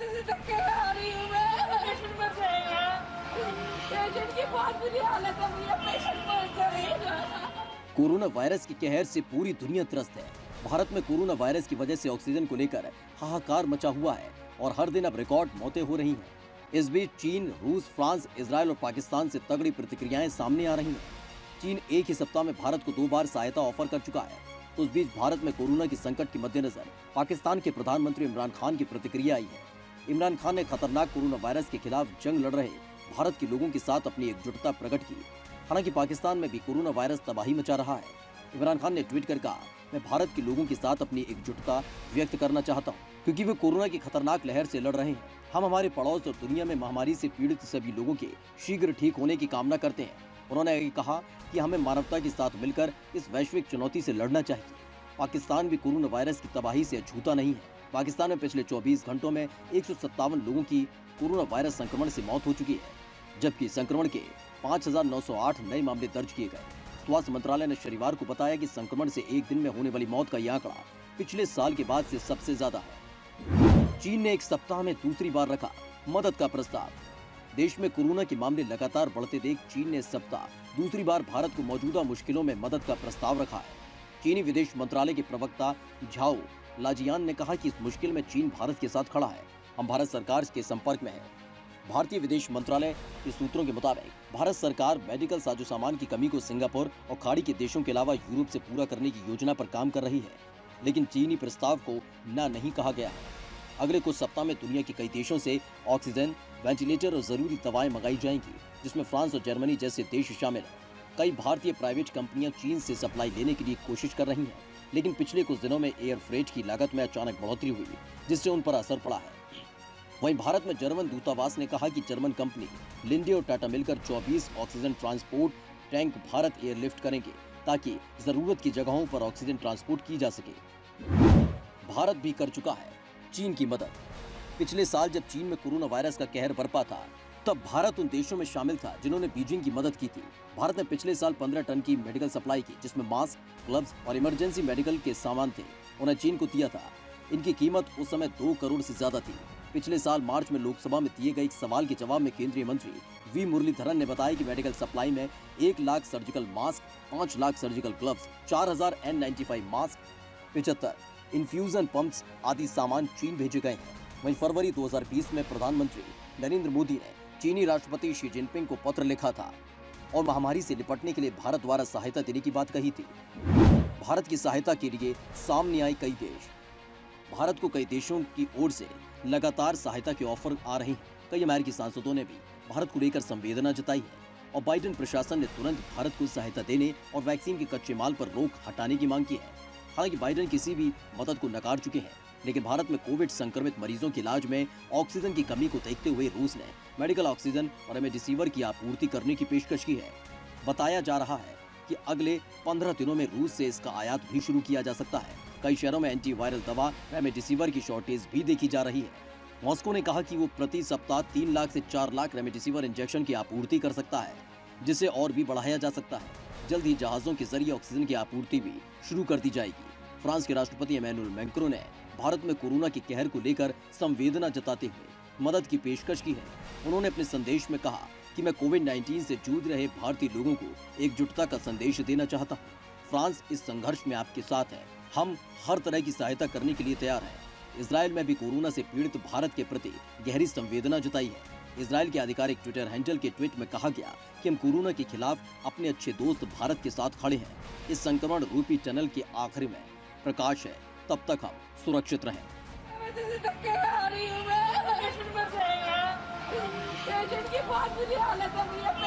से धक्के खा रही हूँ मैं। पेशेंट मर जाएगा। पेशेंट की बहुत बुरी हालत है भैया, पेशेंट मर जाएगा। कोरोना वायरस के कहर से पूरी दुनिया त्रस्त है। भारत में कोरोना वायरस की वजह से ऑक्सीजन को लेकर हाहाकार मचा हुआ है और हर दिन अब रिकॉर्ड मौतें हो रही हैं। इस बीच चीन, रूस, फ्रांस, इजराइल और पाकिस्तान से तगड़ी प्रतिक्रियाएं सामने आ रही हैं। चीन एक ही सप्ताह में भारत को 2 बार सहायता ऑफर कर चुका है। तो उस बीच भारत में कोरोना के संकट के मद्देनजर पाकिस्तान के प्रधानमंत्री इमरान खान की प्रतिक्रिया आई है। इमरान खान ने खतरनाक कोरोना वायरस के खिलाफ जंग लड़ रहे भारत के लोगों के साथ अपनी एकजुटता प्रकट की। हालांकि पाकिस्तान में भी कोरोना वायरस तबाही मचा रहा है। इमरान खान ने ट्वीट कर कहा, मैं भारत के लोगों के साथ अपनी एकजुटता व्यक्त करना चाहता हूं, क्योंकि वे कोरोना की खतरनाक लहर से लड़ रहे हैं। हम हमारे पड़ोस और दुनिया में महामारी से पीड़ित सभी लोगों के शीघ्र ठीक होने की कामना करते हैं। उन्होंने कहा कि हमें मानवता के साथ मिलकर इस वैश्विक चुनौती से लड़ना चाहिए। पाकिस्तान भी कोरोना वायरस की तबाही से अछूता नहीं है। पाकिस्तान में पिछले 24 घंटों में 157 लोगों की कोरोना वायरस संक्रमण से मौत हो चुकी है, जबकि संक्रमण के 5,908 नए मामले दर्ज किए गए। स्वास्थ्य मंत्रालय ने शनिवार को बताया कि संक्रमण से एक दिन में होने वाली मौत का यह आंकड़ा पिछले साल के बाद से सबसे ज्यादा है। चीन ने एक सप्ताह में दूसरी बार रखा मदद का प्रस्ताव। देश में कोरोना के मामले लगातार बढ़ते देख चीन ने इस सप्ताह दूसरी बार भारत को मौजूदा मुश्किलों में मदद का प्रस्ताव रखा है। चीनी विदेश मंत्रालय के प्रवक्ता झाओ लाजियान ने कहा कि इस मुश्किल में चीन भारत के साथ खड़ा है। हम भारत सरकार के संपर्क में हैं। भारतीय विदेश मंत्रालय के सूत्रों के मुताबिक भारत सरकार मेडिकल साजो सामान की कमी को सिंगापुर और खाड़ी के देशों के अलावा यूरोप से पूरा करने की योजना पर काम कर रही है, लेकिन चीनी प्रस्ताव को ना नहीं कहा गया है। अगले कुछ सप्ताह में दुनिया के कई देशों से ऑक्सीजन, वेंटिलेटर और जरूरी दवाएं मंगाई जाएंगी, जिसमें फ्रांस और जर्मनी जैसे देश शामिल हैं। कई भारतीय प्राइवेट कंपनियां चीन से सप्लाई लेने के लिए कोशिश कर रही हैं, लेकिन पिछले कुछ दिनों में एयर फ्रेट की लागत में अचानक बढ़ोतरी हुई, जिससे उन पर असर पड़ा है। वहीं भारत में जर्मन दूतावास ने कहा कि जर्मन कंपनी लिंडे और टाटा मिलकर 24 oxygen transport tank Bharat airlift करेंगे, ताकि जरूरत की जगहों पर ऑक्सीजन ट्रांसपोर्ट की जा सके। भारत भी कर चुका है चीन की मदद। पिछले साल जब चीन में कोरोना वायरस का कहर बरपा था, तब भारत उन देशों में शामिल था जिन्होंने बीजिंग की मदद की थी। भारत ने पिछले साल 15 टन की मेडिकल सप्लाई की, जिसमें मास्क, ग्लव्स और इमरजेंसी मेडिकल के सामान थे, उन्हें चीन को दिया था। इनकी कीमत उस समय 2 करोड़ से ज्यादा थी। पिछले साल मार्च में लोकसभा में दिए गए एक सवाल के जवाब में केंद्रीय मंत्री वी मुरलीधरन ने बताया कि मेडिकल सप्लाई में 1 lakh surgical mask, 5 lakh surgical gloves, 4,000 N95 mask, 75 infusion pumps आदि सामान चीन भेजे गए हैं। वहीं फरवरी 2020 में प्रधानमंत्री नरेंद्र मोदी ने चीनी राष्ट्रपति शी जिनपिंग को पत्र लिखा था और महामारी से निपटने के लिए भारत द्वारा सहायता देने की बात कही थी। भारत की सहायता के लिए सामने आए कई देश। भारत को कई देशों की ओर से लगातार सहायता के ऑफर आ रहे हैं। कई अमेरिकी सांसदों ने भी भारत को लेकर संवेदना जताई है और बाइडेन प्रशासन ने तुरंत भारत को सहायता देने और वैक्सीन के कच्चे माल पर रोक हटाने की मांग की है। हालांकि बाइडेन किसी भी मदद को नकार चुके हैं, लेकिन भारत में कोविड संक्रमित मरीजों के इलाज में ऑक्सीजन की कमी को देखते हुए रूस ने मेडिकल ऑक्सीजन और रेमडेसिविर की आपूर्ति करने की पेशकश की है। बताया जा रहा है कि अगले 15 दिनों में रूस से इसका आयात भी शुरू किया जा सकता है। कई शहरों में एंटीवायरल दवा रेमडेसिविर की शॉर्टेज भी देखी जा रही है। मॉस्को ने कहा कि वो प्रति सप्ताह 3 लाख से 4 लाख रेमडेसिविर इंजेक्शन की आपूर्ति कर सकता है, जिसे और भी बढ़ाया जा सकता है। जल्द ही जहाजों के जरिए ऑक्सीजन की आपूर्ति भी शुरू कर दी जाएगी। फ्रांस के राष्ट्रपति इमैनुअल मैक्रों ने भारत में कोरोना के कहर को लेकर संवेदना जताते हुए मदद की पेशकश की है। उन्होंने अपने संदेश में कहा कि मैं कोविड-19 से जूझ रहे भारतीय लोगों को एकजुटता का संदेश देना चाहता हूँ। फ्रांस इस संघर्ष में आपके साथ है। हम हर तरह की सहायता करने के लिए तैयार हैं। इजराइल में भी कोरोना से पीड़ित भारत के प्रति गहरी संवेदना जताई है। इजराइल के आधिकारिक ट्विटर हैंडल के ट्वीट में कहा गया कि हम कोरोना के खिलाफ अपने अच्छे दोस्त भारत के साथ खड़े हैं। इस संक्रमण रूपी टनल के आखिरी में प्रकाश है, तब तक हम सुरक्षित रहें। धक्के खा रही हूँ मैं, पेशेंट मर जाएगा। पेशेंट की बहुत बुरी हालत है भैया।